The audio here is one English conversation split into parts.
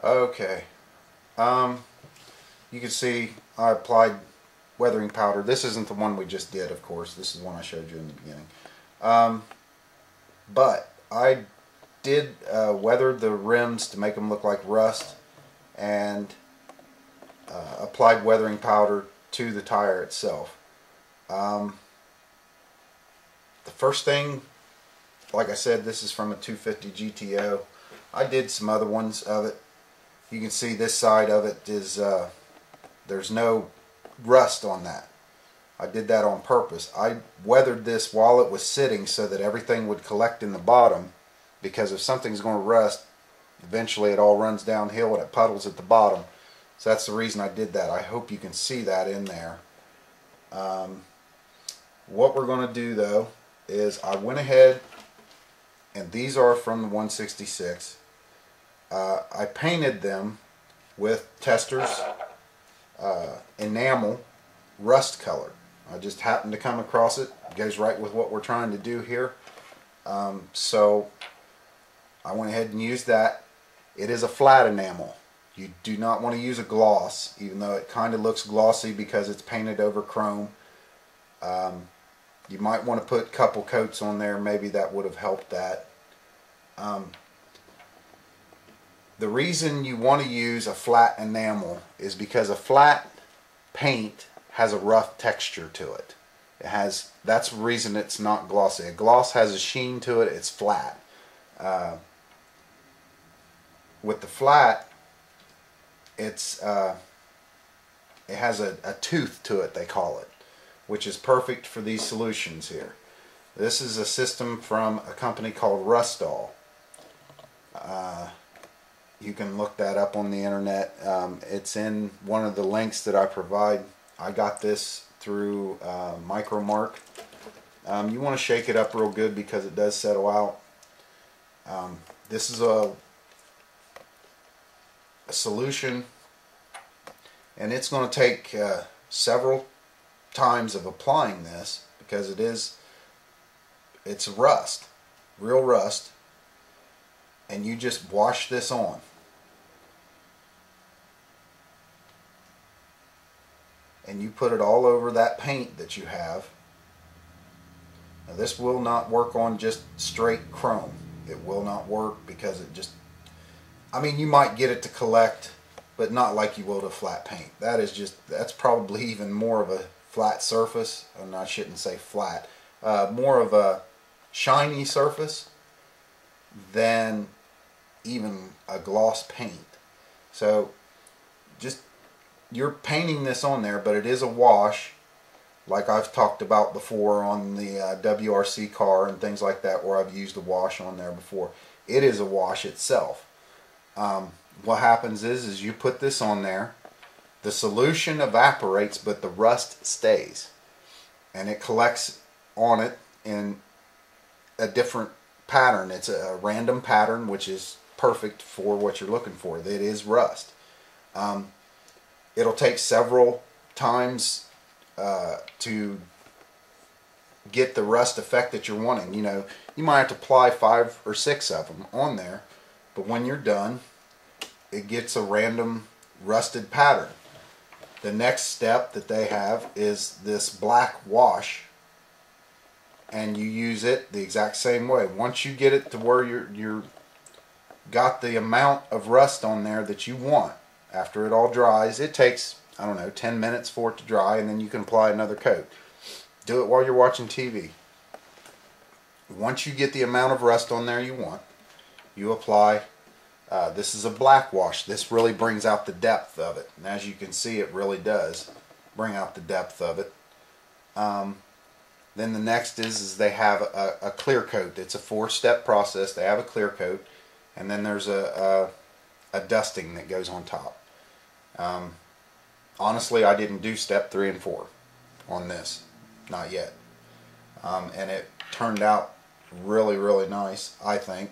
Okay. You can see I applied weathering powder. This isn't the one we just did, of course. This is the one I showed you in the beginning. But I did weather the rims to make them look like rust, and applied weathering powder to the tire itself. The first thing, like I said, this is from a 250 GTO. I did some other ones of it. You can see this side of it is there's no rust on that. I did that on purpose. I weathered this while it was sitting so that everything would collect in the bottom, because if something's going to rust, eventually it all runs downhill and it puddles at the bottom. So that's the reason I did that. I hope you can see that in there. What we're going to do though is I went ahead, and these are from the 166. I painted them with Testors enamel rust color. I just happened to come across it. It goes right with what we're trying to do here. So I went ahead and used that. It is a flat enamel. You do not want to use a gloss, even though it kind of looks glossy because it's painted over chrome. You might want to put a couple coats on there. Maybe that would have helped that. The reason you want to use a flat enamel is because a flat paint has a rough texture to it. That's the reason it's not glossy. A gloss has a sheen to it. It's flat. With the flat, it has a tooth to it, they call it, which is perfect for these solutions here. This is a system from a company called Rustall. You can look that up on the internet. It's in one of the links that I provide. I got this through Micromark. You want to shake it up real good because it does settle out. This is a solution, and it's going to take several times of applying this because it's rust, real rust, and you just wash this on. And you put it all over that paint that you have. Now this will not work on just straight chrome. It will not work because it just, I mean, you might get it to collect, but not like you will to flat paint. That's probably even more of a flat surface, and I shouldn't say flat, more of a shiny surface than even a gloss paint. So just, you're painting this on there, but it is a wash, like I've talked about before on the WRC car and things like that, where I've used a wash on there before. It is a wash itself. What happens is you put this on there, the solution evaporates, but the rust stays, and it collects on it in a different pattern. It's a random pattern, which is perfect for what you're looking for. It is rust. It'll take several times to get the rust effect that you're wanting. You know, you might have to apply 5 or 6 of them on there, but when you're done, it gets a random rusted pattern. The next step that they have is this black wash, and you use it the exact same way. Once you get it to where you're got the amount of rust on there that you want, after it all dries, it takes, I don't know, 10 minutes for it to dry, and then you can apply another coat. Do it while you're watching TV. Once you get the amount of rust on there you want, you apply, this is a black wash. This really brings out the depth of it. And as you can see, it really does bring out the depth of it. Then the next is they have a clear coat. It's a 4-step process. They have a clear coat, and then there's a dusting that goes on top. Honestly, I didn't do step 3 and 4 on this, not yet, and it turned out really, really nice, I think.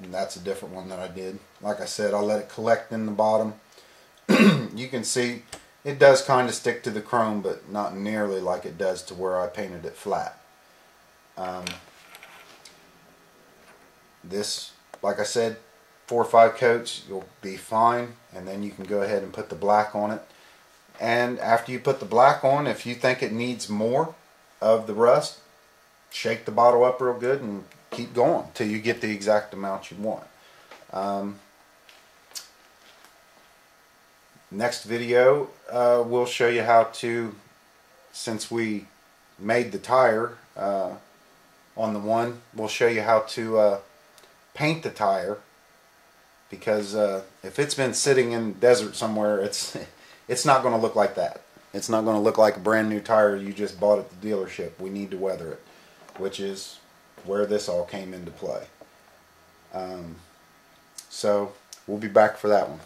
And that's a different one that I did. Like I said, I let it collect in the bottom. You can see it does kind of stick to the chrome, but not nearly like it does to where I painted it flat. This, like I said, 4 or 5 coats, you'll be fine, and then you can go ahead and put the black on it. And after you put the black on, if you think it needs more of the rust, shake the bottle up real good and keep going till you get the exact amount you want. Next video, we'll show you how to, since we made the tire on the one, we'll show you how to paint the tire, because if it's been sitting in the desert somewhere, it's not going to look like that. It's not going to look like a brand new tire you just bought at the dealership. We need to weather it, which is where this all came into play. So we'll be back for that one.